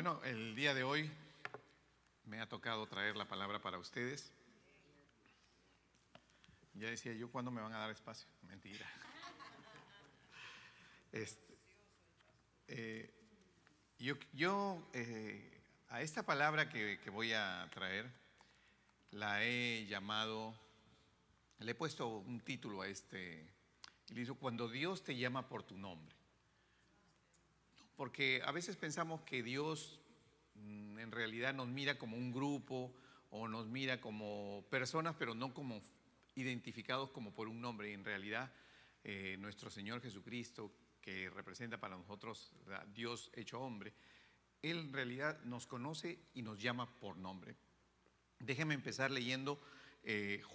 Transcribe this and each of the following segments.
Bueno, el día de hoy me ha tocado traer la palabra para ustedes. Ya decía yo, ¿cuándo me van a dar espacio? Mentira. A esta palabra que voy a traer, la he llamado, le he puesto un título a y le digo, cuando Dios te llama por tu nombre. Porque a veces pensamos que Dios en realidad nos mira como un grupo o nos mira como personas, pero no como identificados como por un nombre. Y en realidad nuestro Señor Jesucristo, que representa para nosotros a Dios hecho hombre, Él en realidad nos conoce y nos llama por nombre. Déjenme empezar leyendo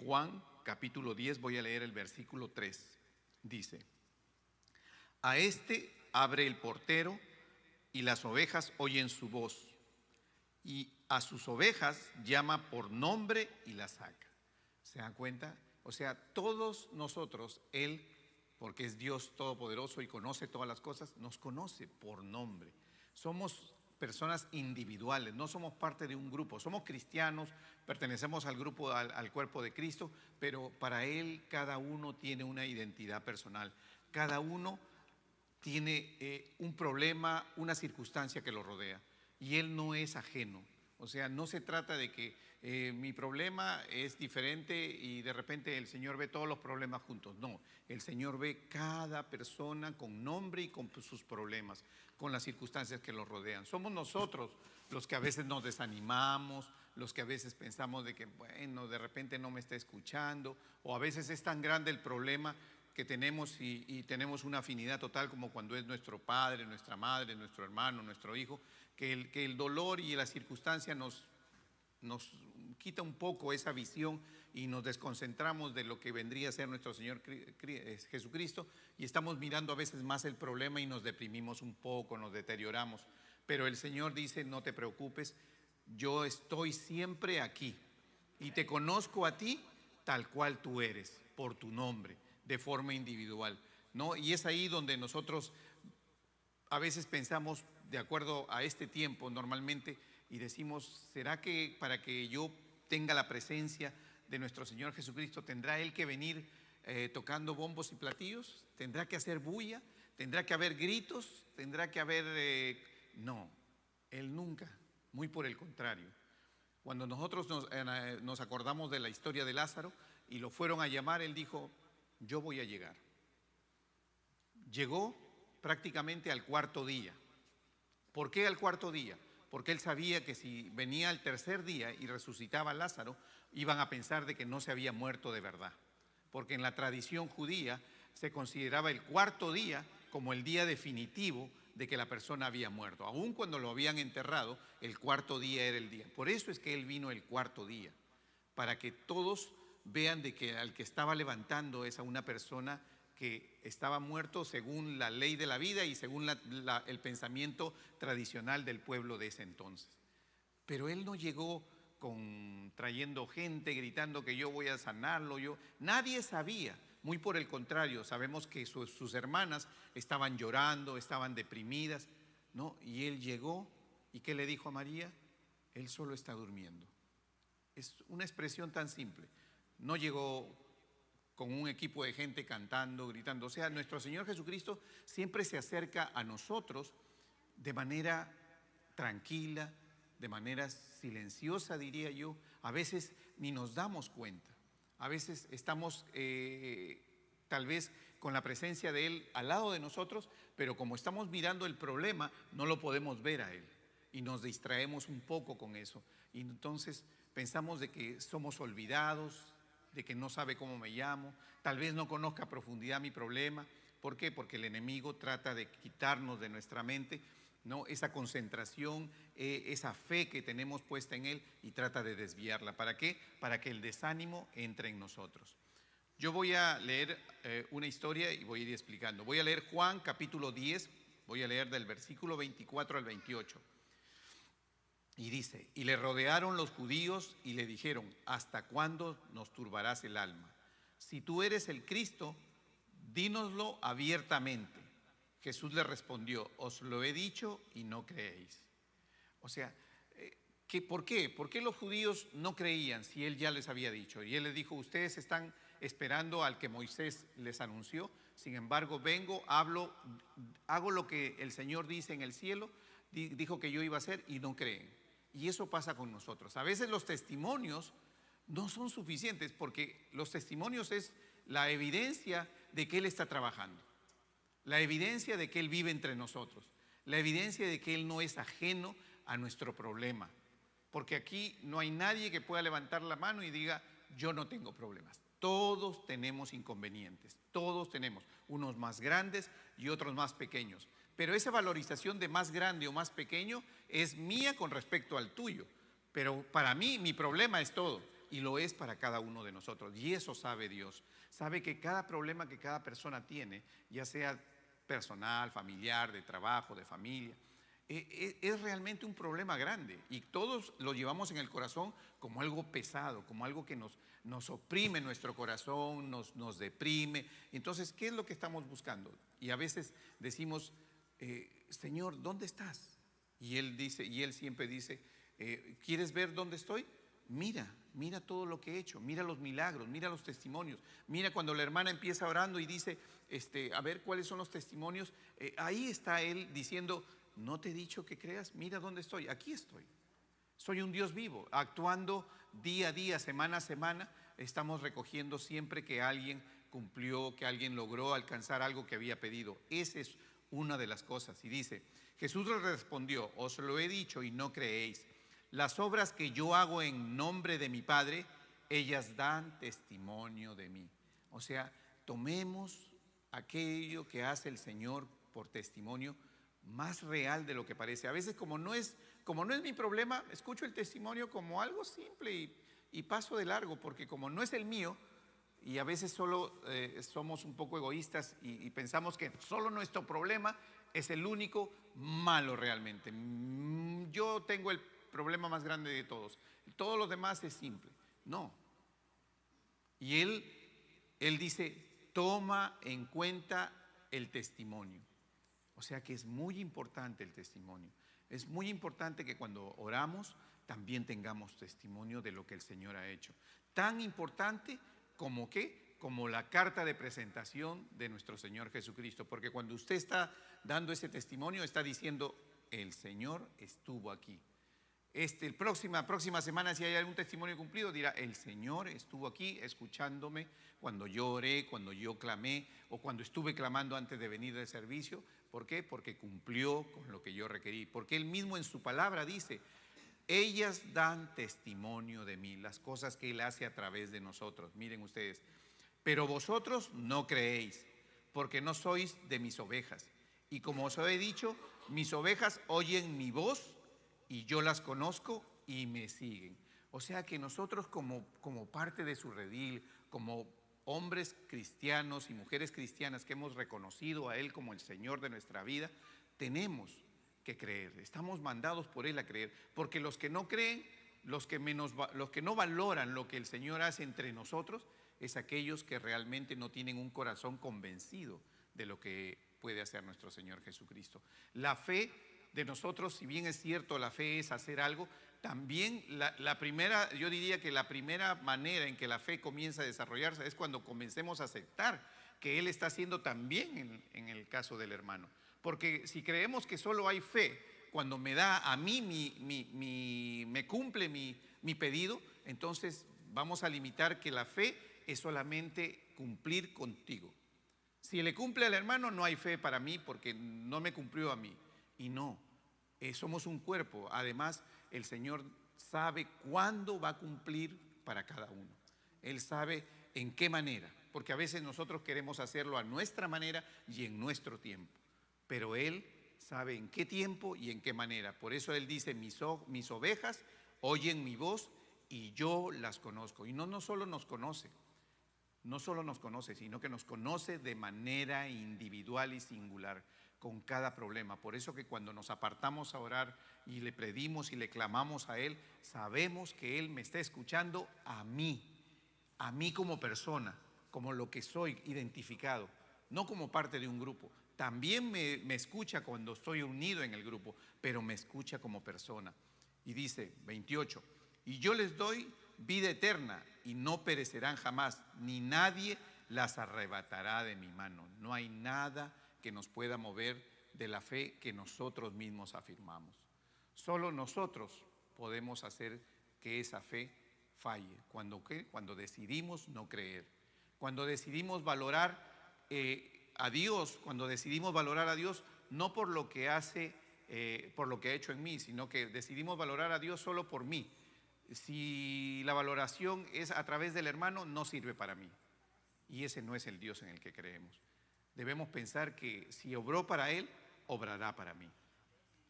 Juan capítulo 10, voy a leer el versículo 3. Dice: a este abre el portero y las ovejas oyen su voz, y a sus ovejas llama por nombre y las saca. ¿Se dan cuenta? O sea, todos nosotros, Él, porque es Dios todopoderoso y conoce todas las cosas, nos conoce por nombre. Somos personas individuales, no somos parte de un grupo. Somos cristianos, pertenecemos al grupo, al cuerpo de Cristo, pero para Él cada uno tiene una identidad personal. Cada uno tiene un problema, una circunstancia que lo rodea, y Él no es ajeno. O sea, no se trata de que mi problema es diferente y de repente el Señor ve todos los problemas juntos. No, el Señor ve cada persona con nombre y con sus problemas, con las circunstancias que lo rodean. Somos nosotros los que a veces nos desanimamos, los que a veces pensamos de que, bueno, de repente no me está escuchando, o a veces es tan grande el problema que tenemos y tenemos una afinidad total, como cuando es nuestro padre, nuestra madre, nuestro hermano, nuestro hijo, que el dolor y la circunstancia nos quita un poco esa visión y nos desconcentramos de lo que vendría a ser nuestro Señor Jesucristo, y estamos mirando a veces más el problema y nos deprimimos un poco, nos deterioramos. Pero el Señor dice: no te preocupes, yo estoy siempre aquí y te conozco a ti tal cual tú eres, por tu nombre, de forma individual, ¿no? Y es ahí donde nosotros a veces pensamos de acuerdo a este tiempo normalmente y decimos: ¿será que para que yo tenga la presencia de nuestro Señor Jesucristo tendrá Él que venir tocando bombos y platillos? ¿Tendrá que hacer bulla? ¿Tendrá que haber gritos? ¿Tendrá que haber...? No, Él nunca, muy por el contrario. Cuando nosotros nos acordamos de la historia de Lázaro y lo fueron a llamar, Él dijo: yo voy a llegar. Llegó prácticamente al cuarto día. ¿Por qué al cuarto día? Porque Él sabía que si venía al tercer día y resucitaba a Lázaro, iban a pensar de que no se había muerto de verdad. Porque en la tradición judía se consideraba el cuarto día como el día definitivo de que la persona había muerto. Aun cuando lo habían enterrado, el cuarto día era el día. Por eso es que Él vino el cuarto día, para que todos vean de que al que estaba levantando es a una persona que estaba muerto según la ley de la vida y según el pensamiento tradicional del pueblo de ese entonces. Pero Él no llegó trayendo gente, gritando que yo voy a sanarlo. Nadie sabía, muy por el contrario, sabemos que sus hermanas estaban llorando, estaban deprimidas, ¿no? Y Él llegó, ¿y qué le dijo a María? Él solo está durmiendo. Es una expresión tan simple. No llegó con un equipo de gente cantando, gritando. O sea, nuestro Señor Jesucristo siempre se acerca a nosotros de manera tranquila, de manera silenciosa, diría yo. A veces ni nos damos cuenta. A veces estamos tal vez con la presencia de Él al lado de nosotros, pero como estamos mirando el problema, no lo podemos ver a Él. Y nos distraemos un poco con eso. Y entonces pensamos de que somos olvidados, de que no sabe cómo me llamo, tal vez no conozca a profundidad mi problema. ¿Por qué? Porque el enemigo trata de quitarnos de nuestra mente, ¿no?, esa concentración, esa fe que tenemos puesta en Él, y trata de desviarla. ¿Para qué? Para que el desánimo entre en nosotros. Yo voy a leer una historia y voy a ir explicando. Voy a leer Juan capítulo 10, voy a leer del versículo 24 al 28. Y dice: y le rodearon los judíos y le dijeron: ¿hasta cuándo nos turbarás el alma? Si tú eres el Cristo, dínoslo abiertamente. Jesús le respondió: os lo he dicho y no creéis. O sea, ¿por qué? ¿Por qué los judíos no creían si él ya les había dicho? Y él les dijo, ustedes están esperando al que Moisés les anunció, sin embargo vengo, hablo, hago lo que el Señor dice en el cielo, dijo que yo iba a hacer y no creen. Y eso pasa con nosotros. A veces los testimonios no son suficientes porque los testimonios es la evidencia de que Él está trabajando, la evidencia de que Él vive entre nosotros, la evidencia de que Él no es ajeno a nuestro problema. Porque aquí no hay nadie que pueda levantar la mano y diga, yo no tengo problemas. Todos tenemos inconvenientes, todos tenemos, unos más grandes y otros más pequeños. Pero esa valorización de más grande o más pequeño es mía con respecto al tuyo. Pero para mí, mi problema es todo y lo es para cada uno de nosotros. Y eso sabe Dios. Sabe que cada problema que cada persona tiene, ya sea personal, familiar, de trabajo, de familia, es realmente un problema grande y todos lo llevamos en el corazón como algo pesado, como algo que nos oprime nuestro corazón, nos deprime. Entonces, ¿qué es lo que estamos buscando? Y a veces decimos, Señor, ¿dónde estás? Y Él siempre dice, ¿quieres ver dónde estoy? Mira todo lo que he hecho, mira los milagros, mira los testimonios, mira cuando la hermana empieza orando y dice, a ver cuáles son los testimonios, ahí está Él diciendo, ¿no te he dicho que creas? Mira dónde estoy, aquí estoy. Soy un Dios vivo, actuando día a día, semana a semana. Estamos recogiendo siempre que alguien cumplió, que alguien logró alcanzar algo que había pedido. Esa es una de las cosas. Y dice, Jesús les respondió, os lo he dicho y no creéis. Las obras que yo hago en nombre de mi Padre, ellas dan testimonio de mí. O sea, tomemos aquello que hace el Señor por testimonio más real de lo que parece. A veces como no es mi problema, escucho el testimonio como algo simple y paso de largo, porque como no es el mío, y a veces solo somos un poco egoístas y pensamos que solo nuestro problema es el único malo realmente. Yo tengo el problema más grande de todos los demás es simple. No. Y él dice, toma en cuenta el testimonio. O sea que es muy importante el testimonio. Es muy importante que cuando oramos también tengamos testimonio de lo que el Señor ha hecho. Tan importante como ¿qué? Como la carta de presentación de nuestro Señor Jesucristo. Porque cuando usted está dando ese testimonio, está diciendo, el Señor estuvo aquí. Próxima semana, si hay algún testimonio cumplido, dirá, el Señor estuvo aquí escuchándome cuando yo oré, cuando yo clamé o cuando estuve clamando antes de venir del servicio. ¿Por qué? Porque cumplió con lo que yo requerí. Porque Él mismo en su palabra dice, ellas dan testimonio de mí, las cosas que Él hace a través de nosotros. Miren ustedes, pero vosotros no creéis, porque no sois de mis ovejas. Y como os he dicho, mis ovejas oyen mi voz y yo las conozco y me siguen. O sea que nosotros como parte de su redil, como hombres cristianos y mujeres cristianas que hemos reconocido a Él como el Señor de nuestra vida, tenemos que creer, estamos mandados por Él a creer, porque los que no creen, los que no valoran lo que el Señor hace entre nosotros, es aquellos que realmente no tienen un corazón convencido de lo que puede hacer nuestro Señor Jesucristo. La fe de nosotros, si bien es cierto, la fe es hacer algo, también yo diría que la primera manera en que la fe comienza a desarrollarse es cuando comencemos a aceptar que Él está haciendo también en el caso del hermano. Porque si creemos que solo hay fe cuando me da a mí me cumple mi pedido, entonces vamos a limitar que la fe es solamente cumplir contigo. Si le cumple al hermano, no hay fe para mí porque no me cumplió a mí. Y no, somos un cuerpo. Además, el Señor sabe cuándo va a cumplir para cada uno. Él sabe en qué manera, porque a veces nosotros queremos hacerlo a nuestra manera y en nuestro tiempo. Pero Él sabe en qué tiempo y en qué manera. Por eso Él dice, mis ovejas oyen mi voz y yo las conozco. Y no solo nos conoce, sino que nos conoce de manera individual y singular con cada problema. Por eso que cuando nos apartamos a orar y le pedimos y le clamamos a Él, sabemos que Él me está escuchando a mí como persona, como lo que soy identificado, no como parte de un grupo, también me escucha cuando estoy unido en el grupo, pero me escucha como persona. Y dice 28, y yo les doy vida eterna y no perecerán jamás, ni nadie las arrebatará de mi mano. No hay nada que nos pueda mover de la fe que nosotros mismos afirmamos. Solo nosotros podemos hacer que esa fe falle. ¿Cuándo qué? Cuando decidimos no creer. Cuando decidimos valorar a Dios, cuando decidimos valorar a Dios no por lo que hace, por lo que ha hecho en mí, sino que decidimos valorar a Dios solo por mí. Si la valoración es a través del hermano, no sirve para mí. Y ese no es el Dios en el que creemos. Debemos pensar que si obró para Él, obrará para mí.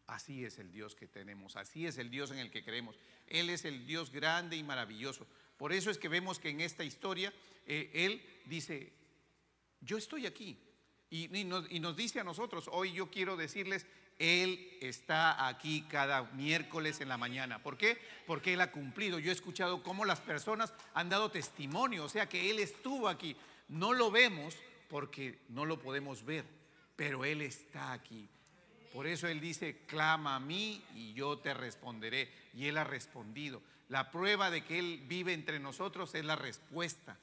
Así es el Dios que tenemos, así es el Dios en el que creemos. Él es el Dios grande y maravilloso. Por eso es que vemos que en esta historia Él dice, yo estoy aquí. Y nos dice a nosotros, hoy yo quiero decirles, Él está aquí cada miércoles en la mañana. ¿Por qué? Porque Él ha cumplido. Yo he escuchado cómo las personas han dado testimonio, o sea que Él estuvo aquí. No lo vemos porque no lo podemos ver, pero Él está aquí. Por eso Él dice, clama a mí y yo te responderé. Y Él ha respondido. La prueba de que Él vive entre nosotros es la respuesta.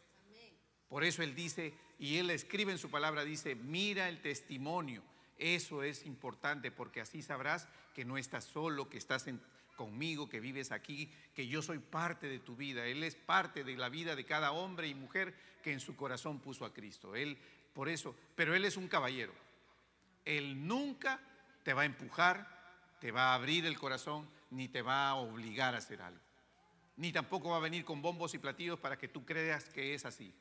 Por eso Él dice, y Él escribe en su palabra, dice, mira el testimonio. Eso es importante porque así sabrás que no estás solo, que estás conmigo, que vives aquí, que yo soy parte de tu vida. Él es parte de la vida de cada hombre y mujer que en su corazón puso a Cristo. Él, por eso, pero Él es un caballero. Él nunca te va a empujar, te va a abrir el corazón, ni te va a obligar a hacer algo. Ni tampoco va a venir con bombos y platillos para que tú creas que es así.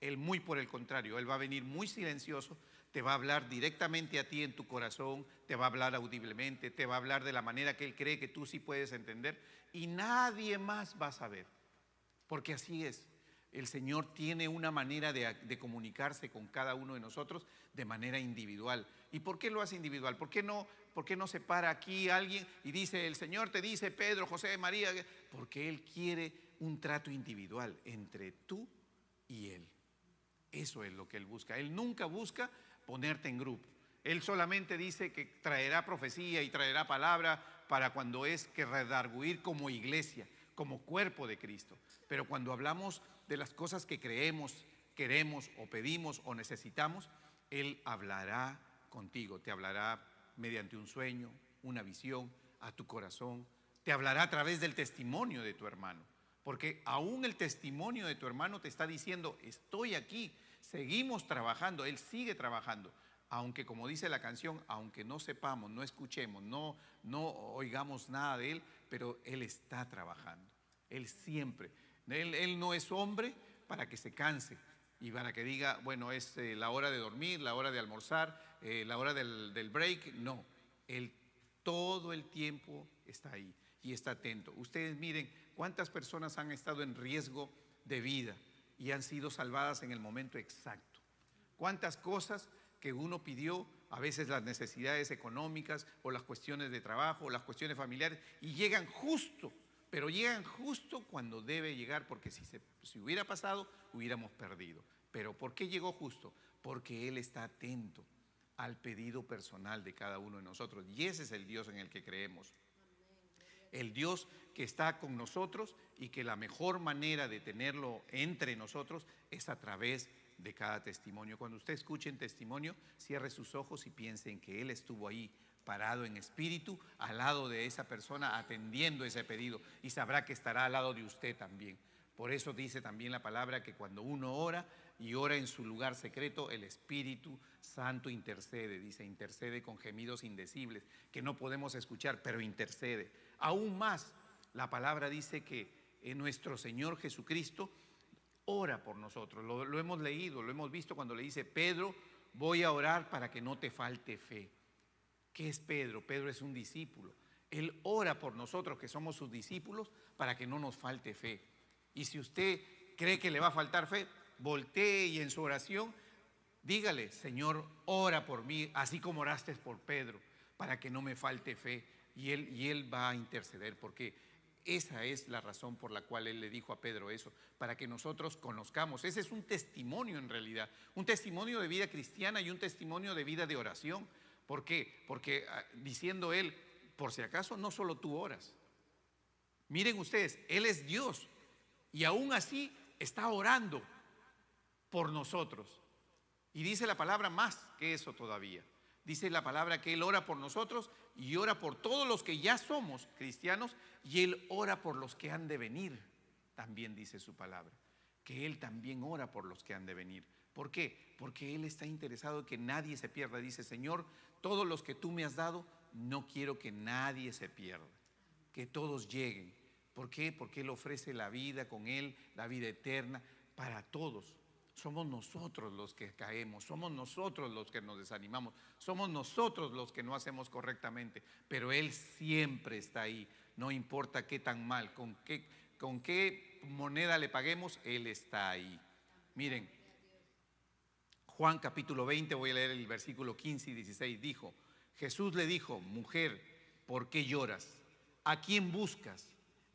Él muy por el contrario, Él va a venir muy silencioso, te va a hablar directamente a ti en tu corazón, te va a hablar audiblemente, te va a hablar de la manera que Él cree que tú sí puedes entender y nadie más va a saber, porque así es. El Señor tiene una manera de comunicarse con cada uno de nosotros de manera individual. ¿Y por qué lo hace individual? ¿Por qué no se para aquí alguien y dice, el Señor te dice, Pedro, José, María? Porque Él quiere un trato individual entre tú y Él. Eso es lo que Él busca. Él nunca busca ponerte en grupo. Él solamente dice que traerá profecía y traerá palabra para cuando es que redarguir como iglesia, como cuerpo de Cristo. Pero cuando hablamos de las cosas que creemos, queremos o pedimos o necesitamos, Él hablará contigo. Te hablará mediante un sueño, una visión, a tu corazón. Te hablará a través del testimonio de tu hermano. Porque aún el testimonio de tu hermano te está diciendo, estoy aquí, seguimos trabajando, Él sigue trabajando. Aunque como dice la canción, aunque no sepamos, no escuchemos, no oigamos nada de Él, pero Él está trabajando. Él siempre, Él no es hombre para que se canse y para que diga, bueno, es la hora de dormir, la hora de almorzar, la hora del break. No, Él todo el tiempo está ahí y está atento. Ustedes miren cuántas personas han estado en riesgo de vida y han sido salvadas en el momento exacto. Cuántas cosas que uno pidió, a veces las necesidades económicas o las cuestiones de trabajo o las cuestiones familiares, y llegan justo, pero llegan justo cuando debe llegar, porque si hubiera pasado, hubiéramos perdido. Pero ¿por qué llegó justo? Porque Él está atento al pedido personal de cada uno de nosotros, y ese es el Dios en el que creemos. El Dios que está con nosotros y que la mejor manera de tenerlo entre nosotros es a través de cada testimonio. Cuando usted escuche en testimonio, cierre sus ojos y piense en que Él estuvo ahí, parado en espíritu, al lado de esa persona, atendiendo ese pedido, y sabrá que estará al lado de usted también. Por eso dice también la palabra que cuando uno ora y ora en su lugar secreto, el Espíritu Santo intercede, dice, intercede con gemidos indecibles que no podemos escuchar, pero intercede. Aún más, la palabra dice que nuestro Señor Jesucristo ora por nosotros. Lo hemos leído, lo hemos visto cuando le dice, Pedro, voy a orar para que no te falte fe. ¿Qué es Pedro? Pedro es un discípulo. Él ora por nosotros que somos sus discípulos para que no nos falte fe. Y si usted cree que le va a faltar fe, voltee y en su oración dígale, Señor, ora por mí, así como oraste por Pedro, para que no me falte fe. Y él va a interceder, porque Esa es la razón por la cual él le dijo a Pedro eso, para que nosotros conozcamos. Ese es un testimonio en realidad, un testimonio de vida cristiana y un testimonio de vida de oración. ¿Por qué? Porque diciendo él, por si acaso, no solo tú oras. Miren ustedes, Él es Dios y aún así está orando por nosotros. Y dice la palabra más que eso todavía. Dice la palabra que Él ora por nosotros y ora por todos los que ya somos cristianos, y Él ora por los que han de venir. También dice su palabra, que Él también ora por los que han de venir. ¿Por qué? Porque Él está interesado en que nadie se pierda. Dice, Señor, todos los que tú me has dado, no quiero que nadie se pierda, que todos lleguen. ¿Por qué? Porque Él ofrece la vida con Él, la vida eterna para todos. Somos nosotros los que caemos, somos nosotros los que nos desanimamos, somos nosotros los que no hacemos correctamente, pero Él siempre está ahí, no importa qué tan mal, con qué moneda le paguemos, Él está ahí. Miren, Juan capítulo 20, voy a leer el versículo 15 y 16, dijo, Jesús le dijo, mujer, ¿por qué lloras? ¿A quién buscas?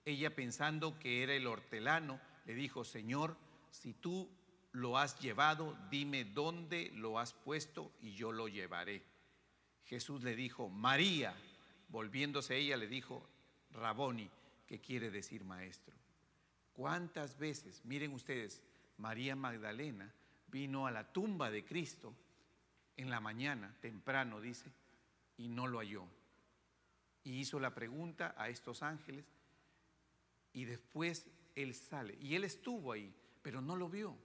Ella, pensando que era el hortelano, le dijo, Señor, si tú lo has llevado, dime dónde lo has puesto y yo lo llevaré. Jesús le dijo, María. Volviéndose ella le dijo, Raboni, que quiere decir maestro. ¿Cuántas veces, miren ustedes, María Magdalena vino a la tumba de Cristo en la mañana, temprano dice, y no lo halló? Y hizo la pregunta a estos ángeles y después Él sale. Y Él estuvo ahí, pero no lo vio.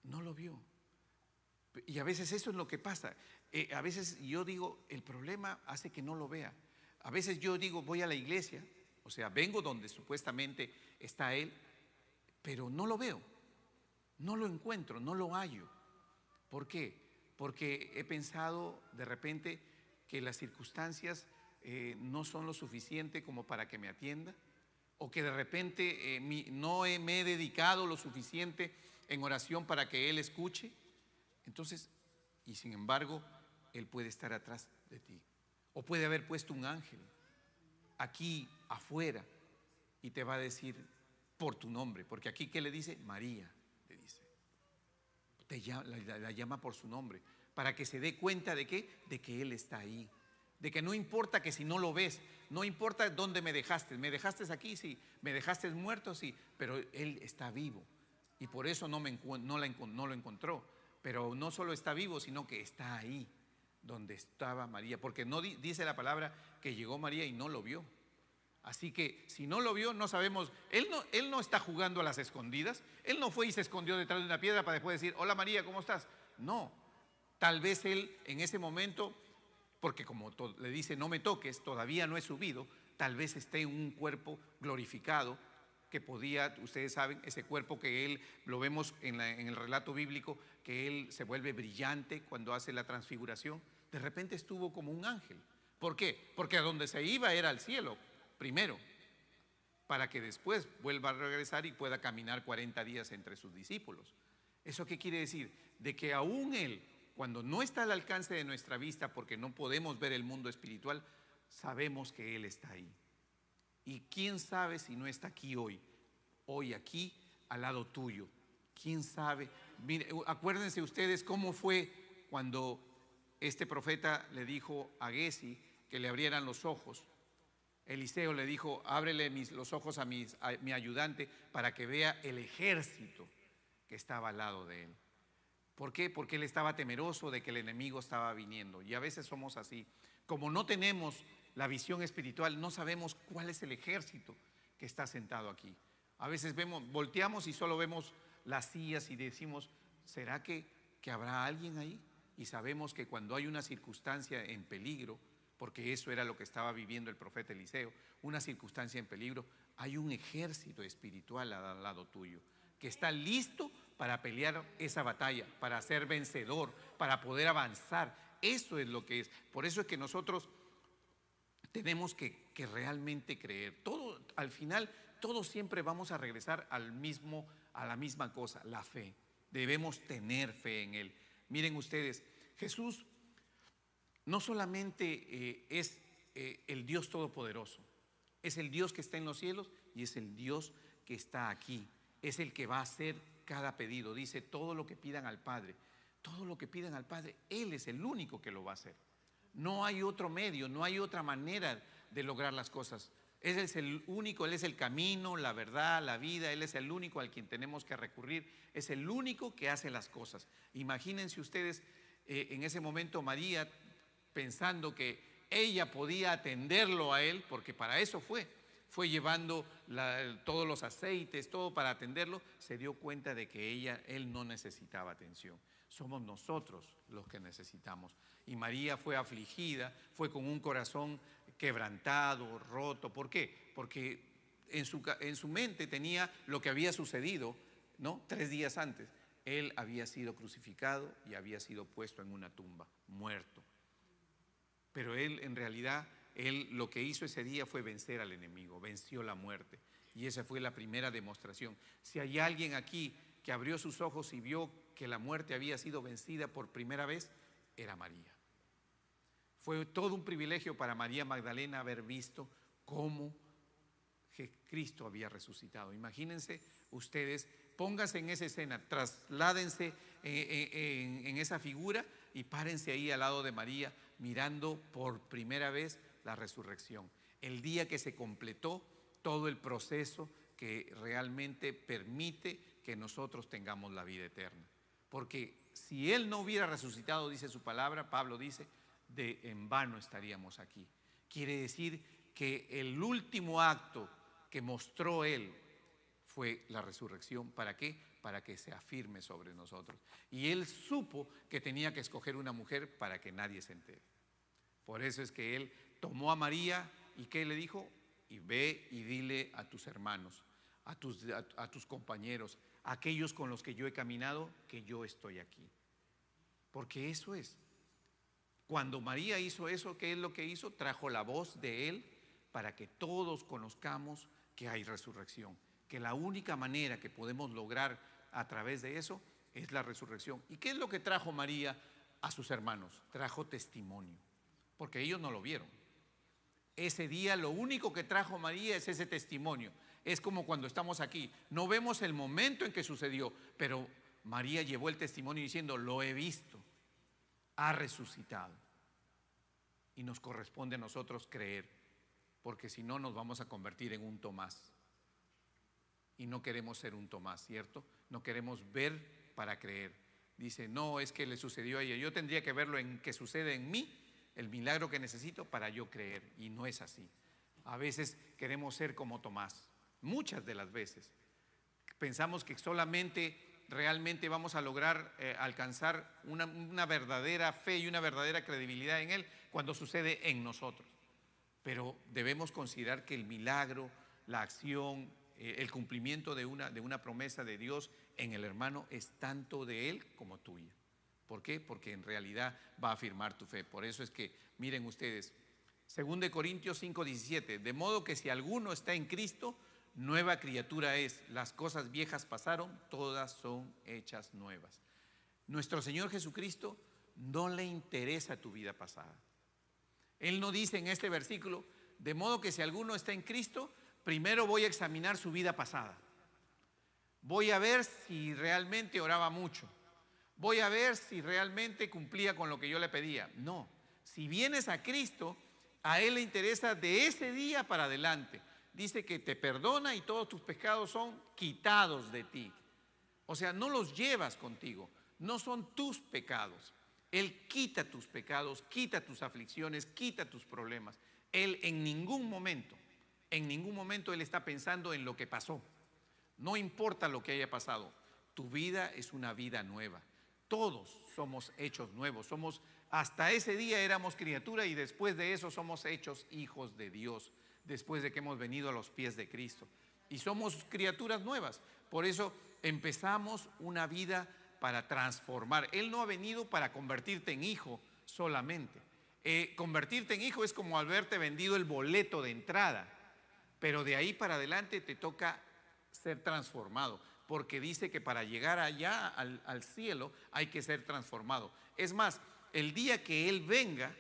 No lo vio. Y a veces eso es lo que pasa. A veces yo digo, el problema hace que no lo vea. A veces yo digo, voy a la iglesia, o sea, vengo donde supuestamente está Él, pero no lo veo, no lo encuentro, no lo hallo. ¿Por qué? Porque he pensado de repente que las circunstancias no son lo suficiente como para que me atienda, o que de repente no me he dedicado lo suficiente en oración para que Él escuche. Entonces, y sin embargo, Él puede estar atrás de ti, o puede haber puesto un ángel aquí afuera y te va a decir por tu nombre, porque aquí ¿qué le dice? María, le dice, la llama por su nombre, para que se dé cuenta de ¿qué? De que Él está ahí, de que no importa que si no lo ves, no importa dónde me dejaste aquí, sí, me dejaste muerto, sí, pero Él está vivo. Y por eso no lo encontró. Pero no solo está vivo, sino que está ahí donde estaba María. Porque no dice la palabra que llegó María y no lo vio. Así que si no lo vio, no sabemos. Él no está jugando a las escondidas. Él no fue y se escondió detrás de una piedra para después decir, hola María, ¿cómo estás? No. Tal vez Él en ese momento, porque como le dice, no me toques, todavía no he subido, tal vez esté en un cuerpo glorificado, que podía, ustedes saben, ese cuerpo que Él, lo vemos en el relato bíblico, que Él se vuelve brillante cuando hace la transfiguración. De repente estuvo como un ángel. ¿Por qué? Porque a donde se iba era al cielo, primero, para que después vuelva a regresar y pueda caminar 40 días entre sus discípulos. ¿Eso qué quiere decir? De que aún Él, cuando no está al alcance de nuestra vista, porque no podemos ver el mundo espiritual, sabemos que Él está ahí. Y quién sabe si no está aquí hoy aquí al lado tuyo. ¿Quién sabe? Mire, acuérdense ustedes cómo fue cuando este profeta le dijo a Gesi que le abrieran los ojos. Eliseo le dijo, ábrele los ojos a mi ayudante para que vea el ejército que estaba al lado de él. ¿Por qué? Porque él estaba temeroso de que el enemigo estaba viniendo. Y a veces somos así. Como no tenemos la visión espiritual, no sabemos cuál es el ejército que está sentado aquí. A veces volteamos y solo vemos las sillas y decimos, ¿será que habrá alguien ahí? Y sabemos que cuando hay una circunstancia en peligro, porque eso era lo que estaba viviendo el profeta Eliseo, una circunstancia en peligro, hay un ejército espiritual al lado tuyo, que está listo para pelear esa batalla, para ser vencedor, para poder avanzar. Eso es lo que es. Por eso es que nosotros tenemos que realmente creer. Todo, al final, todos siempre vamos a regresar a la misma cosa, la fe. Debemos tener fe en Él. Miren ustedes, Jesús no solamente es el Dios Todopoderoso, Es el Dios que está en los cielos y es el Dios que está aquí. Es el que va a hacer cada pedido. Dice, todo lo que pidan al Padre, todo lo que pidan al Padre, Él es el único que lo va a hacer. No hay otro medio, no hay otra manera de lograr las cosas. Él es el único, Él es el camino, la verdad, la vida. Él es el único al quien tenemos que recurrir. Es el único que hace las cosas. Imagínense ustedes en ese momento María pensando que ella podía atenderlo a él, porque para eso fue llevando todos los aceites, todo para atenderlo. Se dio cuenta de que él no necesitaba atención. Somos nosotros los que necesitamos. Y María fue afligida, fue con un corazón quebrantado, roto. ¿Por qué? Porque en su mente tenía lo que había sucedido, ¿no? 3 días antes. Él había sido crucificado y había sido puesto en una tumba, muerto. Pero él, en realidad, él lo que hizo ese día fue vencer al enemigo, venció la muerte. Y esa fue la primera demostración. Si hay alguien aquí que abrió sus ojos y vio que la muerte había sido vencida por primera vez, era María. Fue todo un privilegio para María Magdalena haber visto cómo Cristo había resucitado. Imagínense ustedes, pónganse en esa escena, trasládense en esa figura y párense ahí al lado de María, mirando por primera vez la resurrección. El día que se completó todo el proceso que realmente permite que nosotros tengamos la vida eterna. Porque si Él no hubiera resucitado, dice su palabra, Pablo dice, en vano estaríamos aquí. Quiere decir que el último acto que mostró Él fue la resurrección. ¿Para qué? Para que se afirme sobre nosotros. Y Él supo que tenía que escoger una mujer para que nadie se entere. Por eso es que Él tomó a María y ¿qué le dijo? Y ve y dile a tus hermanos, a tus compañeros, a aquellos con los que yo he caminado, que yo estoy aquí. Porque eso es. Cuando María hizo eso, ¿qué es lo que hizo? Trajo la voz de Él para que todos conozcamos que hay resurrección. Que la única manera que podemos lograr a través de eso es la resurrección. ¿Y qué es lo que trajo María a sus hermanos? Trajo testimonio, porque ellos no lo vieron. Ese día lo único que trajo María es ese testimonio. Es como cuando estamos aquí, no vemos el momento en que sucedió, pero María llevó el testimonio diciendo, lo he visto, ha resucitado. Y nos corresponde a nosotros creer, porque si no nos vamos a convertir en un Tomás. Y no queremos ser un Tomás, ¿cierto? No queremos ver para creer. Dice, no, es que le sucedió a ella. Yo tendría que verlo en que sucede en mí, el milagro que necesito para yo creer. Y no es así. A veces queremos ser como Tomás. Muchas de las veces. Pensamos que solamente realmente vamos a lograr alcanzar una verdadera fe y una verdadera credibilidad en Él cuando sucede en nosotros. Pero debemos considerar que el milagro, la acción, el cumplimiento de una promesa de Dios en el hermano es tanto de Él como tuya. ¿Por qué? Porque en realidad va a afirmar tu fe. Por eso es que, miren ustedes, 2 Corintios 5:17, de modo que si alguno está en Cristo, nueva criatura es. Las cosas viejas pasaron, todas son hechas nuevas. Nuestro Señor Jesucristo no le interesa tu vida pasada. Él no dice en este versículo, de modo que si alguno está en Cristo, primero voy a examinar su vida pasada. Voy a ver si realmente oraba mucho. Voy a ver si realmente cumplía con lo que yo le pedía. No, si vienes a Cristo, a Él le interesa de ese día para adelante. Dice que te perdona y todos tus pecados son quitados de ti. O sea, no los llevas contigo, no son tus pecados. Él quita tus pecados, quita tus aflicciones, quita tus problemas. Él en ningún momento Él está pensando en lo que pasó. No importa lo que haya pasado, tu vida es una vida nueva. Todos somos hechos nuevos, hasta ese día éramos criatura y después de eso somos hechos hijos de Dios, después de que hemos venido a los pies de Cristo. Y somos criaturas nuevas, por eso empezamos una vida para transformar. Él no ha venido para convertirte en hijo solamente. Convertirte en hijo es como haberte vendido el boleto de entrada, pero de ahí para adelante te toca ser transformado, porque dice que para llegar allá al cielo hay que ser transformado. Es más, el día que Él venga,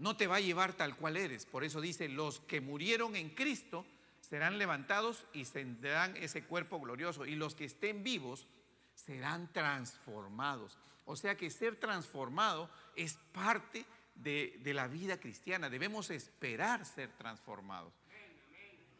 no te va a llevar tal cual eres. Por eso dice, los que murieron en Cristo serán levantados y tendrán ese cuerpo glorioso, y los que estén vivos serán transformados. O sea que ser transformado es parte de la vida cristiana. Debemos esperar ser transformados.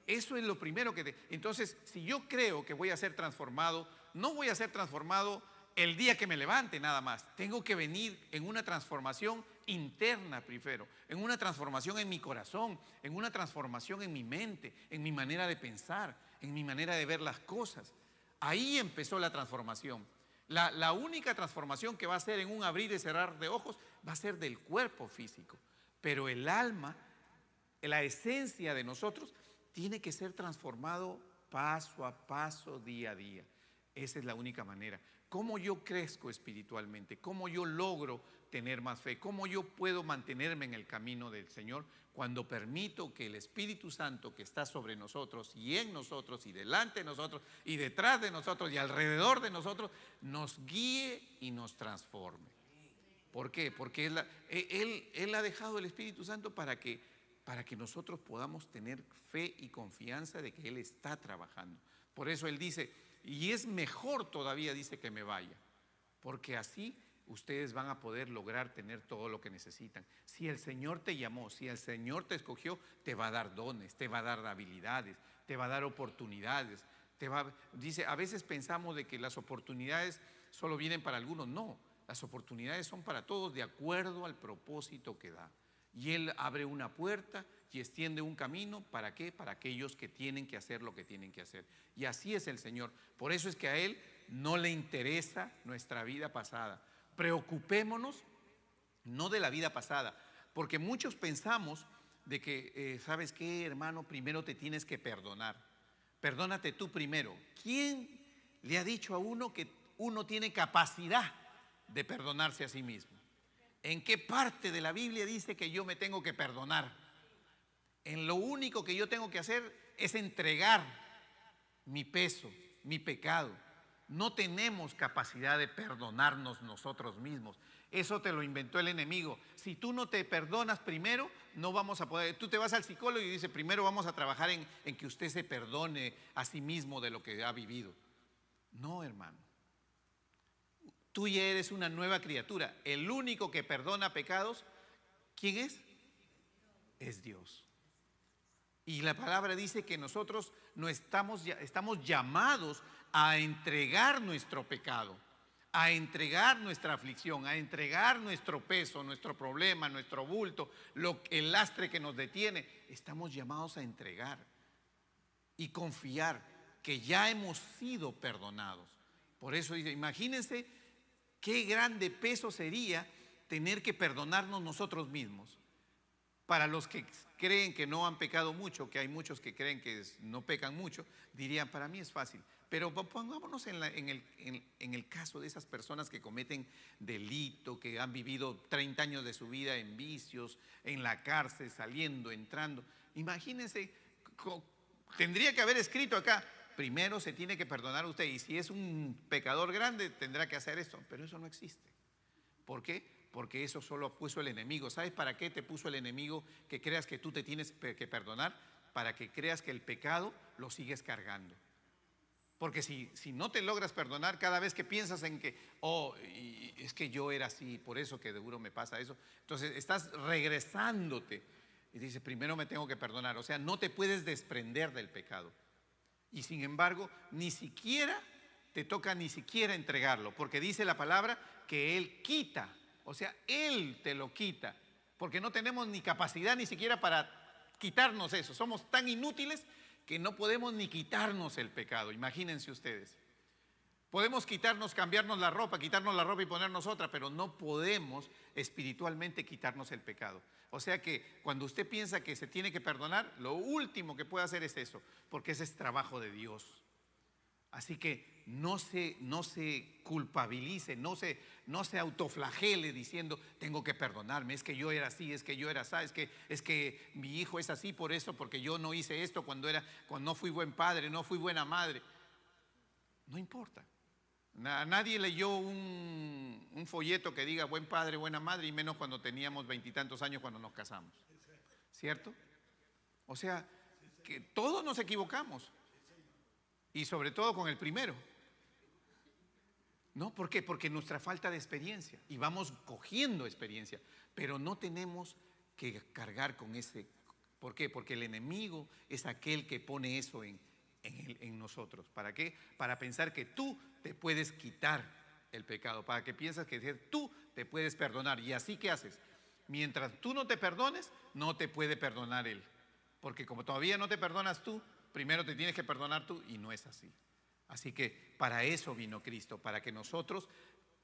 Eso es lo primero que... Entonces, si yo creo que voy a ser transformado, no voy a ser transformado el día que me levante nada más. Tengo que venir en una transformación interna primero, en una transformación en mi corazón, en una transformación en mi mente, en mi manera de pensar, en mi manera de ver las cosas. Ahí empezó la transformación. La única transformación que va a ser en un abrir y cerrar de ojos va a ser del cuerpo físico. Pero el alma, la esencia de nosotros, tiene que ser transformado paso a paso, día a día. Esa es la única manera. ¿Cómo yo crezco espiritualmente? ¿Cómo yo logro tener más fe? ¿Cómo yo puedo mantenerme en el camino del Señor cuando permito que el Espíritu Santo que está sobre nosotros y en nosotros y delante de nosotros y detrás de nosotros y alrededor de nosotros nos guíe y nos transforme? ¿Por qué? Porque Él ha dejado el Espíritu Santo para que nosotros podamos tener fe y confianza de que Él está trabajando. Por eso Él dice, y es mejor todavía, dice, que me vaya, porque así ustedes van a poder lograr tener todo lo que necesitan. Si el Señor te llamó, si el Señor te escogió, te va a dar dones, te va a dar habilidades, te va a dar oportunidades. Dice, a veces pensamos de que las oportunidades solo vienen para algunos. No, las oportunidades son para todos de acuerdo al propósito que da. Y Él abre una puerta y extiende un camino. ¿Para qué? Para aquellos que tienen que hacer lo que tienen que hacer. Y así es el Señor. Por eso es que a Él no le interesa nuestra vida pasada. Preocupémonos no de la vida pasada, porque muchos pensamos de que, ¿sabes qué, hermano? Primero te tienes que perdonar. Perdónate tú primero. ¿Quién le ha dicho a uno que uno tiene capacidad de perdonarse a sí mismo? ¿En qué parte de la Biblia dice que yo me tengo que perdonar? En lo único que yo tengo que hacer es entregar mi peso, mi pecado. No tenemos capacidad de perdonarnos nosotros mismos. Eso te lo inventó el enemigo. Si tú no te perdonas primero, no vamos a poder. Tú te vas al psicólogo y dice, primero vamos a trabajar en que usted se perdone a sí mismo de lo que ha vivido. No, hermano. Tú ya eres una nueva criatura. El único que perdona pecados, ¿quién es? Es Dios. Y la palabra dice que nosotros no estamos llamados a entregar nuestro pecado, a entregar nuestra aflicción, a entregar nuestro peso, nuestro problema, nuestro bulto, el lastre que nos detiene. Estamos llamados a entregar y confiar que ya hemos sido perdonados. Por eso dice, imagínense qué grande peso sería tener que perdonarnos nosotros mismos. Para los que creen que no han pecado mucho, que hay muchos que creen que no pecan mucho, dirían, para mí es fácil. Pero pongámonos en el caso de esas personas que cometen delito, que han vivido 30 años de su vida en vicios, en la cárcel, saliendo, entrando. Imagínense, tendría que haber escrito acá, primero se tiene que perdonar a usted, y si es un pecador grande tendrá que hacer esto, pero eso no existe. ¿Por qué? Porque eso solo puso el enemigo. ¿Sabes para qué te puso el enemigo que creas que tú te tienes que perdonar? Para que creas que el pecado lo sigues cargando. Porque si no te logras perdonar, cada vez que piensas en que, y es que yo era así, por eso que seguro me pasa eso, entonces estás regresándote y dices, primero me tengo que perdonar. O sea, no te puedes desprender del pecado. Y sin embargo, ni siquiera te toca ni siquiera entregarlo, porque dice la palabra que Él quita. O sea, Él te lo quita, porque no tenemos ni capacidad ni siquiera para quitarnos eso. Somos tan inútiles que no podemos ni quitarnos el pecado. Imagínense ustedes. Podemos cambiarnos la ropa y ponernos otra, pero no podemos espiritualmente quitarnos el pecado. O sea que cuando usted piensa que se tiene que perdonar, lo último que puede hacer es eso, porque ese es trabajo de Dios. Así que no se culpabilice, no se autoflagele diciendo, tengo que perdonarme, es que yo era así, es que yo era así, es que mi hijo es así por eso, porque yo no hice esto cuando no fui buen padre, no fui buena madre. No importa. Nadie leyó un folleto que diga buen padre, buena madre, y menos cuando teníamos 20 y tantos años cuando nos casamos. ¿Cierto? O sea, que todos nos equivocamos. Y sobre todo con el primero. ¿No? ¿Por qué? Porque nuestra falta de experiencia. Y vamos cogiendo experiencia. Pero no tenemos que cargar con ese. ¿Por qué? Porque el enemigo es aquel que pone eso en nosotros. ¿Para qué? Para pensar que tú te puedes quitar el pecado. Para que piensas que tú te puedes perdonar. ¿Y así qué haces? Mientras tú no te perdones, no te puede perdonar él. Porque como todavía no te perdonas tú, primero te tienes que perdonar tú, y no es así. Así que para eso vino Cristo, para que nosotros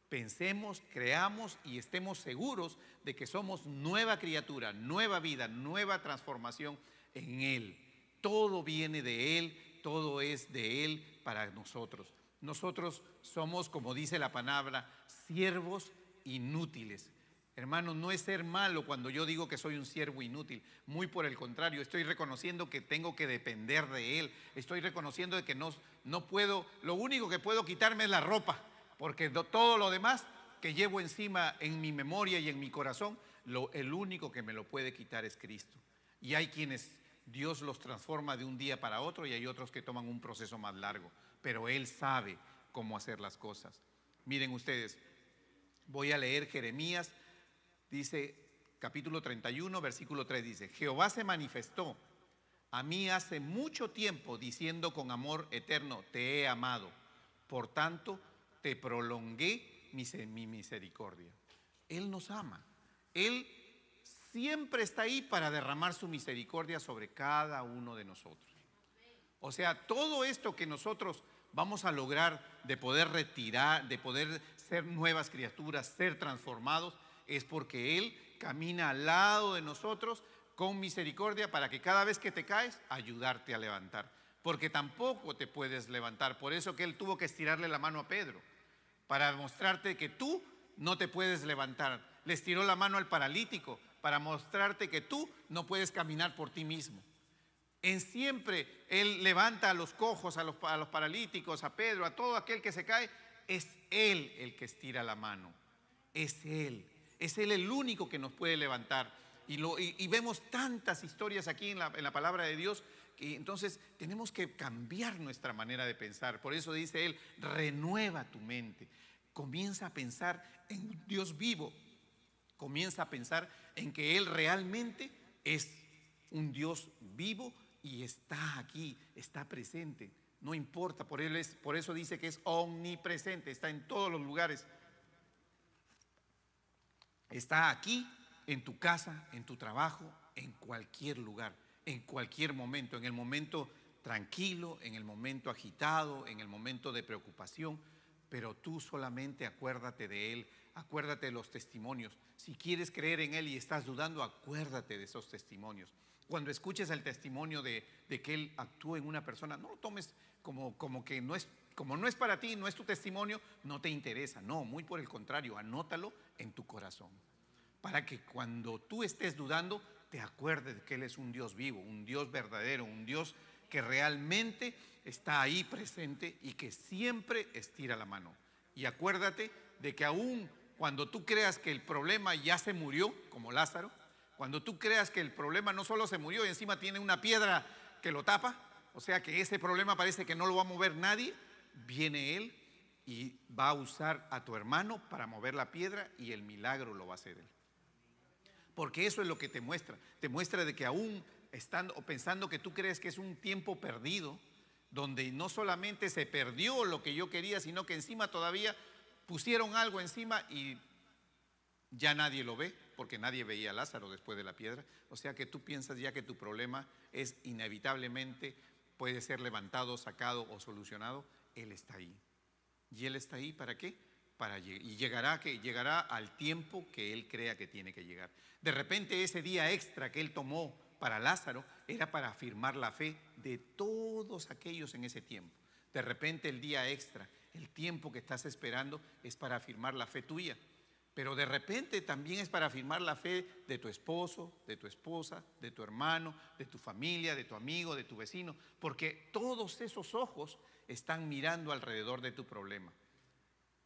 pensemos, creamos y estemos seguros de que somos nueva criatura, nueva vida, nueva transformación en Él. Todo viene de Él, todo es de Él para nosotros. Nosotros somos, como dice la palabra, siervos inútiles. Hermanos, no es ser malo cuando yo digo que soy un siervo inútil. Muy por el contrario, estoy reconociendo que tengo que depender de Él. Estoy reconociendo de que no puedo, lo único que puedo quitarme es la ropa, porque todo lo demás que llevo encima en mi memoria y en mi corazón, el único que me lo puede quitar es Cristo. Y hay quienes Dios los transforma de un día para otro, y hay otros que toman un proceso más largo, pero Él sabe cómo hacer las cosas. Miren ustedes, voy a leer Jeremías. Dice, capítulo 31, versículo 3, dice: Jehová se manifestó a mí hace mucho tiempo, diciendo con amor eterno, te he amado, por tanto te prolongué mi misericordia. Él nos ama. Él siempre está ahí para derramar su misericordia sobre cada uno de nosotros. O sea, todo esto que nosotros vamos a lograr de poder retirar, de poder ser nuevas criaturas, ser transformados, es porque Él camina al lado de nosotros con misericordia, para que cada vez que te caes, ayudarte a levantar. Porque tampoco te puedes levantar. Por eso que Él tuvo que estirarle la mano a Pedro, para mostrarte que tú no te puedes levantar. Le estiró la mano al paralítico para mostrarte que tú no puedes caminar por ti mismo. En siempre Él levanta a los cojos, a los paralíticos, a Pedro, a todo aquel que se cae. Es Él el que estira la mano. Es Él. Es Él el único que nos puede levantar. Y vemos tantas historias aquí en la palabra de Dios, que entonces tenemos que cambiar nuestra manera de pensar. Por eso dice Él, renueva tu mente. Comienza a pensar en Dios vivo. Comienza a pensar en que Él realmente es un Dios vivo y está aquí, está presente. No importa, por eso dice que es omnipresente, está en todos los lugares. Está aquí, en tu casa, en tu trabajo, en cualquier lugar, en cualquier momento, en el momento tranquilo, en el momento agitado, en el momento de preocupación. Pero tú solamente acuérdate de Él, acuérdate de los testimonios. Si quieres creer en Él y estás dudando, acuérdate de esos testimonios. Cuando escuches el testimonio de que Él actúa en una persona, no lo tomes como que no es para ti, no es tu testimonio, no te interesa. No, muy por el contrario, anótalo en tu corazón, para que cuando tú estés dudando, te acuerdes de que Él es un Dios vivo, un Dios verdadero, un Dios que realmente está ahí presente y que siempre estira la mano. Y acuérdate de que aún cuando tú creas que el problema ya se murió, como Lázaro, cuando tú creas que el problema no solo se murió y encima tiene una piedra que lo tapa, o sea que ese problema parece que no lo va a mover nadie, viene Él y va a usar a tu hermano para mover la piedra, y el milagro lo va a hacer Él. Porque eso es lo que te muestra de que aún estando o pensando que tú crees que es un tiempo perdido, donde no solamente se perdió lo que yo quería, sino que encima todavía pusieron algo encima y ya nadie lo ve, porque nadie veía a Lázaro después de la piedra. O sea que tú piensas ya que tu problema es inevitablemente, puede ser levantado, sacado o solucionado. Él está ahí. ¿Y Él está ahí para qué? Llegará al tiempo que Él crea que tiene que llegar. De repente ese día extra que Él tomó para Lázaro era para afirmar la fe de todos aquellos en ese tiempo. De repente el día extra, el tiempo que estás esperando, es para afirmar la fe tuya. Pero de repente también es para afirmar la fe de tu esposo, de tu esposa, de tu hermano, de tu familia, de tu amigo, de tu vecino, porque todos esos ojos están mirando alrededor de tu problema.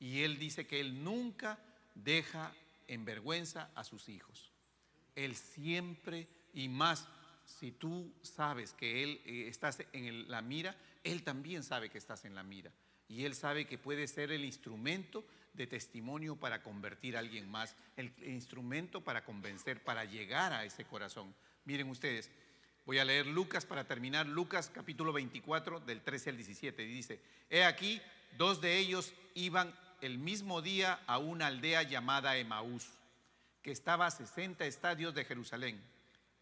Y Él dice que Él nunca deja en vergüenza a sus hijos. Él siempre, y más, si tú sabes que Él estás en la mira, Él también sabe que estás en la mira. Y Él sabe que puede ser el instrumento de testimonio para convertir a alguien más, el instrumento para convencer, para llegar a ese corazón. Miren ustedes, voy a leer Lucas para terminar, Lucas capítulo 24 del 13 al 17, y dice: he aquí, 2 de ellos iban el mismo día a una aldea llamada Emaús, que estaba a 60 estadios de Jerusalén,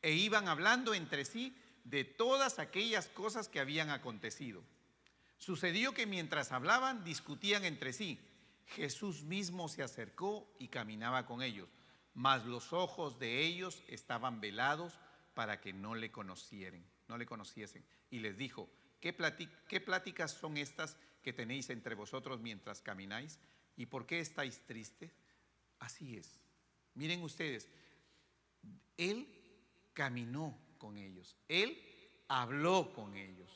e iban hablando entre sí de todas aquellas cosas que habían acontecido. Sucedió que mientras hablaban, discutían entre sí. Jesús mismo se acercó y caminaba con ellos, mas los ojos de ellos estaban velados para que no le conociesen. Y les dijo: ¿qué pláticas son estas que tenéis entre vosotros mientras camináis? ¿Y por qué estáis tristes? Así es. Miren ustedes, Él caminó con ellos, Él habló con ellos,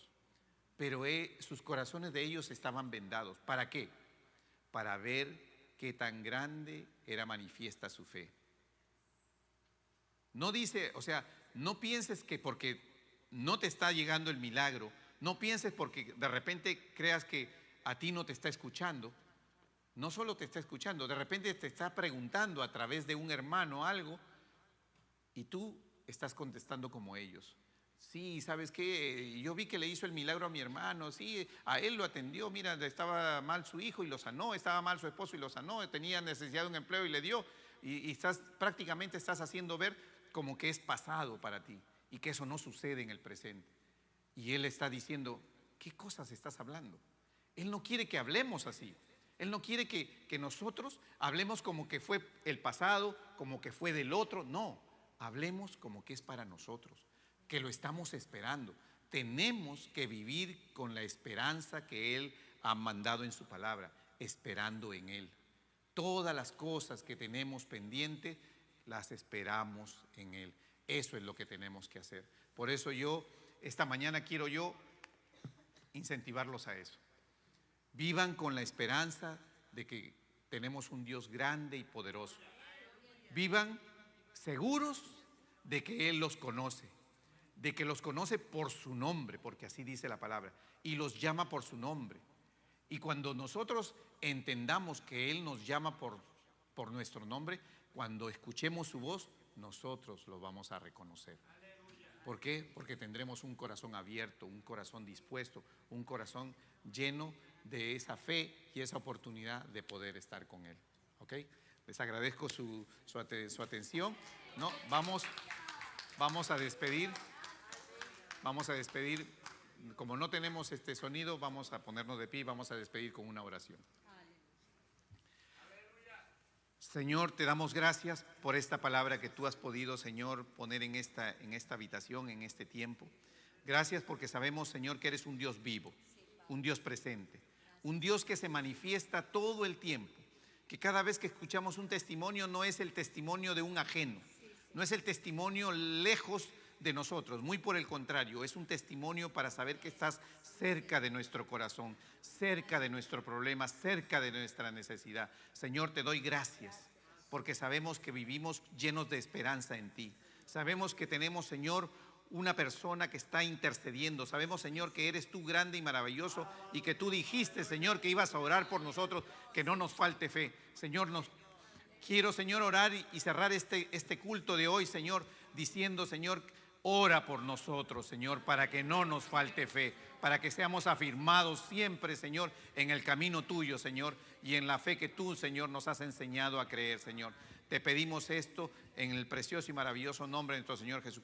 pero sus corazones de ellos estaban vendados. ¿Para qué? Para ver qué tan grande era manifiesta su fe. No dice, o sea, no pienses que porque no te está llegando el milagro, no pienses porque de repente creas que a ti no te está escuchando. No solo te está escuchando, de repente te está preguntando a través de un hermano algo y tú estás contestando como ellos. Sí, ¿sabes qué? Yo vi que le hizo el milagro a mi hermano, sí, a él lo atendió, mira, estaba mal su hijo y lo sanó, estaba mal su esposo y lo sanó, tenía necesidad de un empleo y le dio, y prácticamente estás haciendo ver como que es pasado para ti y que eso no sucede en el presente. Y él está diciendo: ¿qué cosas estás hablando? Él no quiere que hablemos así. Él no quiere que nosotros hablemos como que fue el pasado, como que fue del otro. No, hablemos como que es para nosotros, que lo estamos esperando. Tenemos que vivir con la esperanza que Él ha mandado en su palabra, esperando en Él. Todas las cosas que tenemos pendientes las esperamos en Él. Eso es lo que tenemos que hacer. Por eso esta mañana quiero incentivarlos a eso. Vivan con la esperanza de que tenemos un Dios grande y poderoso. Vivan seguros de que Él los conoce, de que los conoce por su nombre, porque así dice la palabra, y los llama por su nombre. Y cuando nosotros entendamos que Él nos llama por nuestro nombre, cuando escuchemos su voz, nosotros lo vamos a reconocer. ¿Por qué? Porque tendremos un corazón abierto, un corazón dispuesto, un corazón lleno de esa fe y esa oportunidad de poder estar con Él. ¿Ok? Les agradezco su atención. No, vamos a despedir. Vamos a despedir. Como no tenemos este sonido, vamos a ponernos de pie y vamos a despedir con una oración. Señor, te damos gracias por esta palabra que tú has podido, Señor, poner en esta habitación, en este tiempo. Gracias porque sabemos, Señor, que eres un Dios vivo, un Dios presente, un Dios que se manifiesta todo el tiempo, que cada vez que escuchamos un testimonio no es el testimonio de un ajeno, no es el testimonio lejos de nosotros, muy por el contrario, es un testimonio para saber que estás cerca de nuestro corazón, cerca de nuestro problema, cerca de nuestra necesidad. Señor, te doy gracias porque sabemos que vivimos llenos de esperanza en ti. Sabemos que tenemos, Señor, una persona que está intercediendo. Sabemos, Señor, que eres tú grande y maravilloso y que tú dijiste, Señor, que ibas a orar por nosotros, que no nos falte fe. Señor, quiero, Señor, orar y cerrar este culto de hoy, Señor, diciendo, Señor, ora por nosotros, Señor, para que no nos falte fe, para que seamos afirmados siempre, Señor, en el camino tuyo, Señor, y en la fe que tú, Señor, nos has enseñado a creer, Señor. Te pedimos esto en el precioso y maravilloso nombre de nuestro Señor Jesucristo.